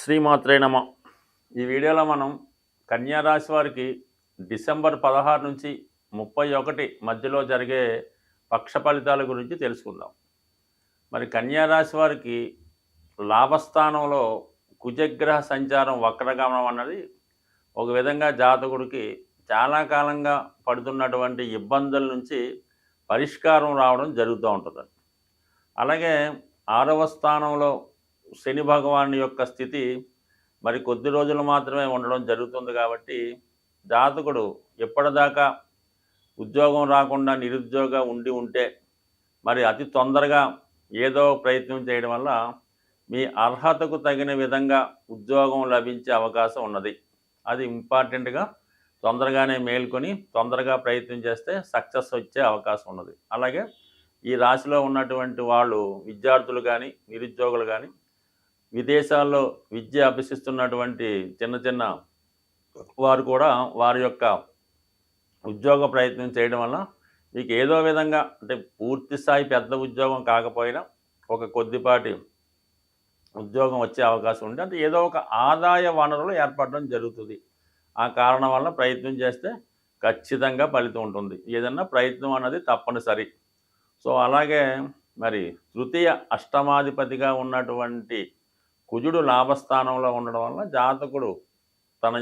శ్రీమాత్రే నమ. ఈ వీడియోలో మనం కన్యా రాశి వారికి డిసెంబర్ 16 నుంచి 31 మధ్యలో జరిగే పక్ష ఫలితాల గురించి తెలుసుకుందాం. మరి కన్యా రాశి వారికి లాభస్థానంలో కుజగ్రహ సంచారం వక్రగమనం అన్నది ఒక విధంగా జాతకుడికి చాలా కాలంగా పడుతున్నటువంటి ఇబ్బందుల నుంచి పరిష్కారం రావడం జరుగుతూ ఉంటుంది. అలాగే 6వ స్థానంలో శని భగవాన్ యొక్క స్థితి మరి కొద్ది రోజులు మాత్రమే ఉండడం జరుగుతుంది. కాబట్టి జాతకుడు ఎప్పటిదాకా ఉద్యోగం రాకుండా నిరుద్యోగ ఉంటే మరి అతి తొందరగా ఏదో ప్రయత్నం చేయడం వల్ల మీ అర్హతకు తగిన విధంగా ఉద్యోగం లభించే అవకాశం ఉన్నది. అది ఇంపార్టెంట్గా తొందరగానే మేల్కొని తొందరగా ప్రయత్నం చేస్తే సక్సెస్ వచ్చే అవకాశం ఉన్నది. అలాగే ఈ రాశిలో ఉన్నటువంటి వాళ్ళు విద్యార్థులు కానీ నిరుద్యోగులు కానీ విదేశాల్లో విద్య అభ్యసిస్తున్నటువంటి చిన్న వారు కూడా వారి యొక్క ఉద్యోగ ప్రయత్నం చేయడం వల్ల మీకు ఏదో విధంగా అంటే పూర్తి స్థాయి పెద్ద ఉద్యోగం కాకపోయినా ఒక కొద్దిపాటి ఉద్యోగం వచ్చే అవకాశం ఉంది. అంటే ఏదో ఒక ఆదాయ వనరులు ఏర్పడడం జరుగుతుంది. ఆ కారణం వల్ల ప్రయత్నం చేస్తే ఖచ్చితంగా ఫలితం ఉంటుంది. ఏదన్నా ప్రయత్నం అన్నది తప్పనిసరి. సో అలాగే మరి తృతీయ అష్టమాధిపతిగా ఉన్నటువంటి కుజుడు లాభస్థానంలో ఉండడం వల్ల జాతకుడు తన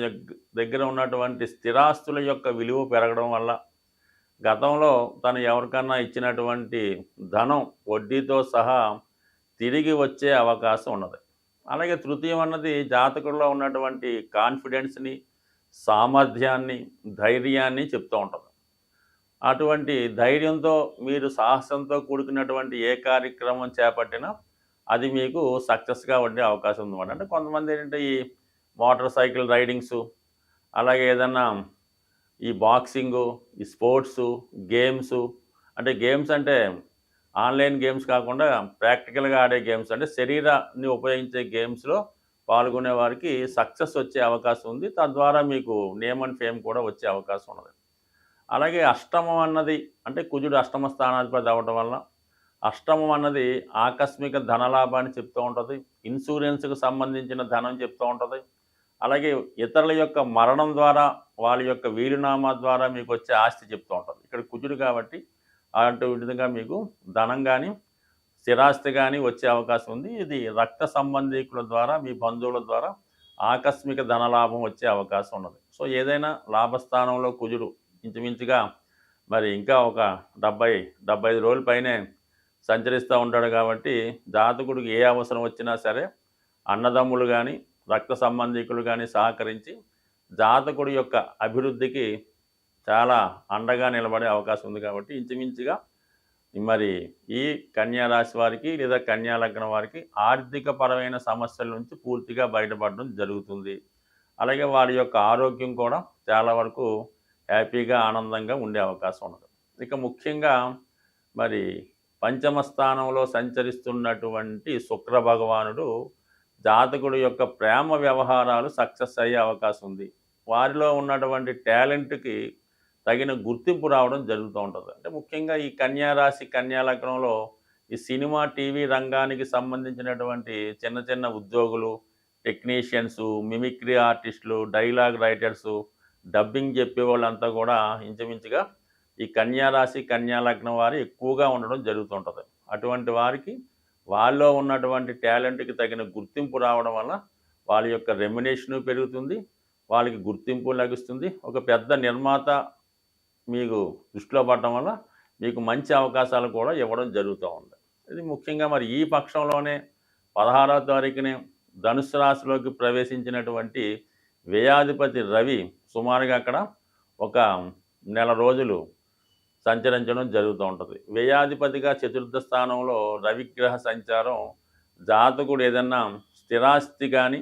దగ్గర ఉన్నటువంటి స్థిరాస్తుల యొక్క విలువ పెరగడం వల్ల గతంలో తను ఎవరికన్నా ఇచ్చినటువంటి ధనం వడ్డీతో సహా తిరిగి వచ్చే అవకాశం ఉన్నది. అలాగే తృతీయం అన్నది జాతకుడిలో ఉన్నటువంటి కాన్ఫిడెన్స్ని, సామర్థ్యాన్ని, ధైర్యాన్ని చెప్తూ ఉంటుంది. అటువంటి ధైర్యంతో మీరు సాహసంతో కూడుకున్నటువంటి ఏ కార్యక్రమం చేపట్టినా అది మీకు సక్సెస్గా ఉండే అవకాశం ఉందన్నమాట. అంటే కొంతమంది ఏంటంటే ఈ మోటార్ సైకిల్ రైడింగ్సు, అలాగే ఏదన్నా ఈ బాక్సింగు, ఈ స్పోర్ట్సు, గేమ్సు, అంటే గేమ్స్ అంటే ఆన్లైన్ గేమ్స్ కాకుండా ప్రాక్టికల్గా ఆడే గేమ్స్, అంటే శరీరాన్ని ఉపయోగించే గేమ్స్లో పాల్గొనే వారికి సక్సెస్ వచ్చే అవకాశం ఉంది. తద్వారా మీకు నేమ్ అండ్ ఫేమ్ కూడా వచ్చే అవకాశం ఉన్నది. అలాగే అష్టమం అన్నది అంటే కుజుడు అష్టమ స్థానాధిపతి అవ్వడం వల్ల అష్టమం అన్నది ఆకస్మిక ధనలాభాన్ని చెప్తూ ఉంటుంది. ఇన్సూరెన్స్కు సంబంధించిన ధనం చెప్తూ ఉంటుంది. అలాగే ఇతరుల యొక్క మరణం ద్వారా వాళ్ళ యొక్క వీలునామా ద్వారా మీకు వచ్చే ఆస్తి చెప్తూ ఉంటుంది. ఇక్కడ కుజుడు కాబట్టి అటు విధంగా మీకు ధనం కానీ స్థిరాస్తి కానీ వచ్చే అవకాశం ఉంది. ఇది రక్త సంబంధికుల ద్వారా మీ బంధువుల ద్వారా ఆకస్మిక ధనలాభం వచ్చే అవకాశం ఉన్నది. సో ఏదైనా లాభస్థానంలో కుజుడు ఇంచుమించుగా మరి ఇంకా ఒక 70-75 రోజుల పైనే సంచరిస్తూ ఉంటాడు. కాబట్టి జాతకుడికి ఏ అవసరం వచ్చినా సరే అన్నదమ్ములు కానీ రక్త సంబంధికులు కానీ సహకరించి జాతకుడి యొక్క అభివృద్ధికి చాలా అండగా నిలబడే అవకాశం ఉంది. కాబట్టి ఇంచుమించుగా మరి ఈ కన్యా రాశి వారికి లేదా కన్యా లగ్నం వారికి ఆర్థిక పరమైన సమస్యల నుంచి పూర్తిగా బయటపడడం జరుగుతుంది. అలాగే వారి యొక్క ఆరోగ్యం కూడా చాలా వరకు హ్యాపీగా ఆనందంగా ఉండే అవకాశం ఉన్నది. ఇక ముఖ్యంగా మరి పంచమ స్థానంలో సంచరిస్తున్నటువంటి శుక్ర భగవానుడు జాతకుడు యొక్క ప్రేమ వ్యవహారాలు సక్సెస్ అయ్యే అవకాశం ఉంది. వారిలో ఉన్నటువంటి టాలెంట్కి తగిన గుర్తింపు రావడం జరుగుతూ ఉంటుంది. అంటే ముఖ్యంగా ఈ కన్యా రాశి కన్యా లగ్నంలో ఈ సినిమా టీవీ రంగానికి సంబంధించినటువంటి చిన్న ఉద్యోగులు, టెక్నీషియన్సు, మిమిక్రీ ఆర్టిస్టులు, డైలాగ్ రైటర్సు, డబ్బింగ్ చెప్పే వాళ్ళంతా కూడా ఇంచుమించుగా ఈ కన్యా రాశి కన్యా లగ్నం వారు ఎక్కువగా ఉండడం జరుగుతుంటుంది. అటువంటి వారికి వాళ్ళలో ఉన్నటువంటి టాలెంట్కి తగిన గుర్తింపు రావడం వల్ల వాళ్ళ యొక్క రెమ్యునేషను పెరుగుతుంది, వాళ్ళకి గుర్తింపు లభిస్తుంది. ఒక పెద్ద నిర్మాత మీకు దృష్టిలో పడటం వల్ల మీకు మంచి అవకాశాలు కూడా ఇవ్వడం జరుగుతూ ఉంది. ఇది ముఖ్యంగా మరి ఈ పక్షంలోనే 16వ తారీఖునే ధనుసు రాశిలోకి ప్రవేశించినటువంటి వ్యయాధిపతి రవి సుమారుగా అక్కడ ఒక నెల రోజులు సంచరించడం జరుగుతూ ఉంటుంది. వ్యయాధిపతిగా చతుర్థ స్థానంలో రవిగ్రహ సంచారం జాతకుడు ఏదన్నా స్థిరాస్తి కానీ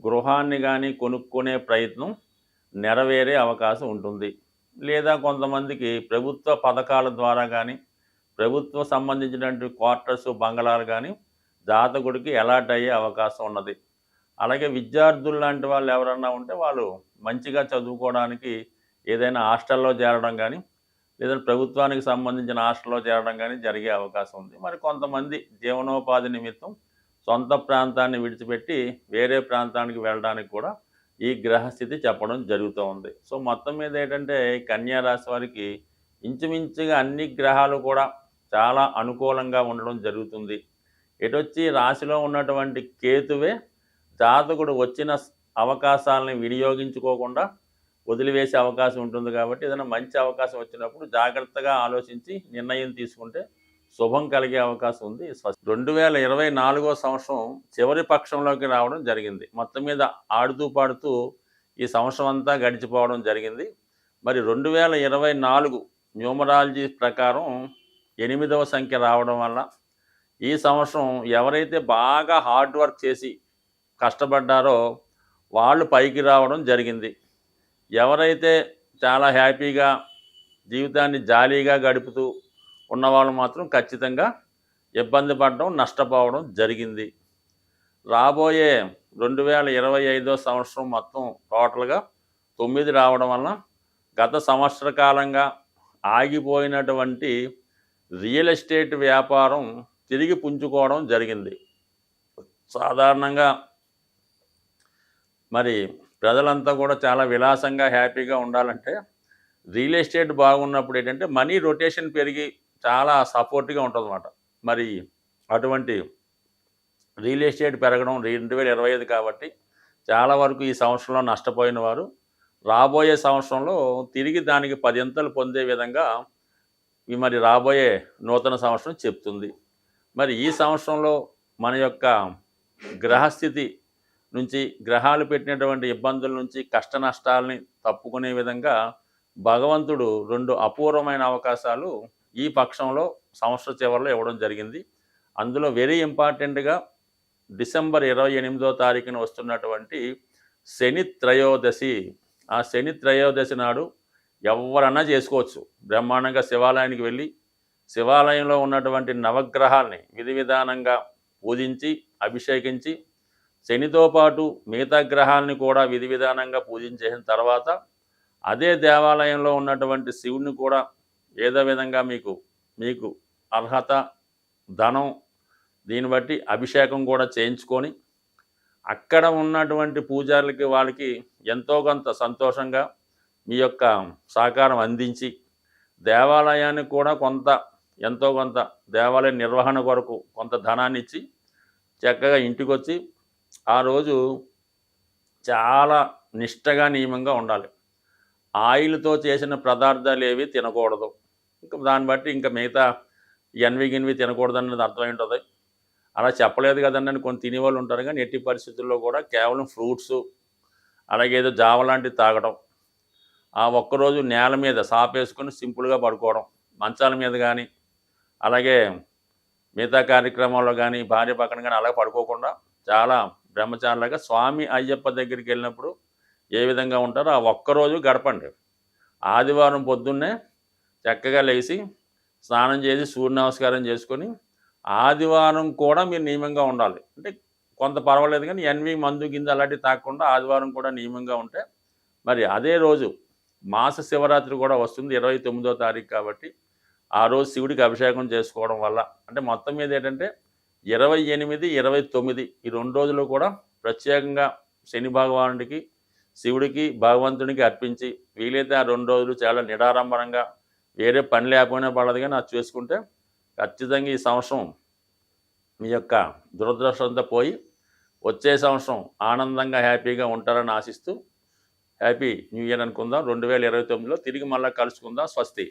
గృహాన్ని కానీ కొనుక్కునే ప్రయత్నం నెరవేరే అవకాశం ఉంటుంది. లేదా కొంతమందికి ప్రభుత్వ పథకాల ద్వారా కానీ ప్రభుత్వ సంబంధించినటువంటి క్వార్టర్స్ బంగళాలు కానీ జాతకుడికి అలాట్ అయ్యే అవకాశం ఉన్నది. అలాగే విద్యార్థులు లాంటి వాళ్ళు ఎవరన్నా ఉంటే వాళ్ళు మంచిగా చదువుకోవడానికి ఏదైనా హాస్టల్లో చేరడం కానీ లేదంటే ప్రభుత్వానికి సంబంధించిన హాస్టల్లో చేరడం కానీ జరిగే అవకాశం ఉంది. మరి కొంతమంది జీవనోపాధి నిమిత్తం సొంత ప్రాంతాన్ని విడిచిపెట్టి వేరే ప్రాంతానికి వెళ్ళడానికి కూడా ఈ గ్రహస్థితి చెప్పడం జరుగుతూ ఉంది. సో మొత్తం మీద ఏంటంటే కన్యా రాశి వారికి ఇంచుమించుగా అన్ని గ్రహాలు కూడా చాలా అనుకూలంగా ఉండడం జరుగుతుంది. ఎటొచ్చి రాశిలో ఉన్నటువంటి కేతువే జాతకుడు వచ్చిన అవకాశాలని వినియోగించుకోకుండా వదిలివేసే అవకాశం ఉంటుంది. కాబట్టి ఏదైనా మంచి అవకాశం వచ్చినప్పుడు జాగ్రత్తగా ఆలోచించి నిర్ణయం తీసుకుంటే శుభం కలిగే అవకాశం ఉంది. 2024 సంవత్సరం చివరి పక్షంలోకి రావడం జరిగింది. మొత్తం మీద ఆడుతూ పాడుతూ ఈ సంవత్సరం అంతా గడిచిపోవడం జరిగింది. మరి 2024 న్యూమరాలజీ ప్రకారం 8వ సంఖ్య రావడం వల్ల ఈ సంవత్సరం ఎవరైతే బాగా హార్డ్ వర్క్ చేసి కష్టపడ్డారో వాళ్ళు పైకి రావడం జరిగింది. ఎవరైతే చాలా హ్యాపీగా జీవితాన్ని జాలీగా గడుపుతూ ఉన్నవాళ్ళు మాత్రం ఖచ్చితంగా ఇబ్బంది పడడం, నష్టపోవడం జరిగింది. రాబోయే 2025 సంవత్సరం మొత్తం టోటల్గా 9 రావడం వలన గత సంవత్సర కాలంగా ఆగిపోయినటువంటి రియల్ ఎస్టేట్ వ్యాపారం తిరిగి పుంజుకోవడం జరిగింది. సాధారణంగా మరి ప్రజలంతా కూడా చాలా విలాసంగా హ్యాపీగా ఉండాలంటే రియల్ ఎస్టేట్ బాగున్నప్పుడు ఏంటంటే మనీ రొటేషన్ పెరిగి చాలా సపోర్ట్గా ఉంటుందన్నమాట. మరి అటువంటి రియల్ ఎస్టేట్ పెరగడం 2025 కాబట్టి చాలా వరకు ఈ సంవత్సరంలో నష్టపోయిన వారు రాబోయే సంవత్సరంలో తిరిగి దానికి 10 పొందే విధంగా మరి రాబోయే నూతన సంవత్సరం చెప్తుంది. మరి ఈ సంవత్సరంలో మన యొక్క గ్రహస్థితి నుంచి గ్రహాలు పెట్టినటువంటి ఇబ్బందుల నుంచి కష్ట నష్టాలని తప్పుకునే విధంగా భగవంతుడు 2 అపూర్వమైన అవకాశాలు ఈ పక్షంలో సంవత్సర చివరిలో ఇవ్వడం జరిగింది. అందులో వెరీ ఇంపార్టెంట్గా డిసెంబర్ 28వ తారీఖున వస్తున్నటువంటి శని త్రయోదశి. ఆ శని త్రయోదశి నాడు ఎవరన్నా చేసుకోవచ్చు. బ్రహ్మాండంగా శివాలయానికి వెళ్ళి శివాలయంలో ఉన్నటువంటి నవగ్రహాల్ని విధి విధానంగా పూజించి అభిషేకించి శనితో పాటు మిగతా గ్రహాలని కూడా విధి విధానంగా పూజించేసిన తర్వాత అదే దేవాలయంలో ఉన్నటువంటి శివుడిని కూడా ఏదో విధంగా మీకు అర్హత, ధనం దీన్ని బట్టి అభిషేకం కూడా చేయించుకొని అక్కడ ఉన్నటువంటి పూజారులకి వాళ్ళకి ఎంతో కొంత సంతోషంగా మీ యొక్క సహకారం అందించి దేవాలయానికి కూడా ఎంతో కొంత దేవాలయ నిర్వహణ కొరకు కొంత ధనాన్ని ఇచ్చి చక్కగా ఇంటికి వచ్చి ఆ రోజు చాలా నిష్టగా నియమంగా ఉండాలి. ఆయిల్తో చేసిన పదార్థాలు ఏవి తినకూడదు. ఇంకా దాన్ని బట్టి ఇంకా మిగతా గిన్వి తినకూడదు అన్నది అర్థమై. అలా చెప్పలేదు కదండి అని కొన్ని తినేవాళ్ళు ఉంటారు. కానీ ఎట్టి పరిస్థితుల్లో కూడా కేవలం ఫ్రూట్స్ అలాగే ఏదో జావ లాంటివి తాగడం, ఆ ఒక్కరోజు నేల మీద సాపేసుకొని సింపుల్గా పడుకోవడం, మంచాల మీద కానీ అలాగే మిగతా కార్యక్రమాల్లో కానీ భార్య పక్కన కానీ అలా పడుకోకుండా చాలా బ్రహ్మచారులుగా స్వామి అయ్యప్ప దగ్గరికి వెళ్ళినప్పుడు ఏ విధంగా ఉంటారో ఆ ఒక్కరోజు గడపండి. ఆదివారం పొద్దున్నే చక్కగా లేచి స్నానం చేసి సూర్య నమస్కారం చేసుకొని ఆదివారం కూడా మీరు నియమంగా ఉండాలి. అంటే కొంత పర్వాలేదు కానీ మందు గింజ అలాంటివి తాగకుండా ఆదివారం కూడా నియమంగా ఉంటే మరి అదే రోజు మాస శివరాత్రి కూడా వస్తుంది 29వ తారీఖు. కాబట్టి ఆ రోజు శివుడికి అభిషేకం చేసుకోవడం వల్ల అంటే మొత్తం మీద ఏంటంటే 28, 29 ఈ 2 రోజులు కూడా ప్రత్యేకంగా శని భగవానుడికి, శివుడికి, భగవంతునికి అర్పించి వీలైతే ఆ 2 రోజులు చాలా నిడారంభరంగా వేరే పని లేకపోయినా పడదు కానీ అది చేసుకుంటే ఖచ్చితంగా ఈ సంవత్సరం మీ యొక్క దురదృష్టంతో పోయి వచ్చే సంవత్సరం ఆనందంగా హ్యాపీగా ఉంటారని ఆశిస్తూ హ్యాపీ న్యూ ఇయర్ అనుకుందాం. 2029లో తిరిగి మళ్ళీ కలుసుకుందాం. స్వస్తి.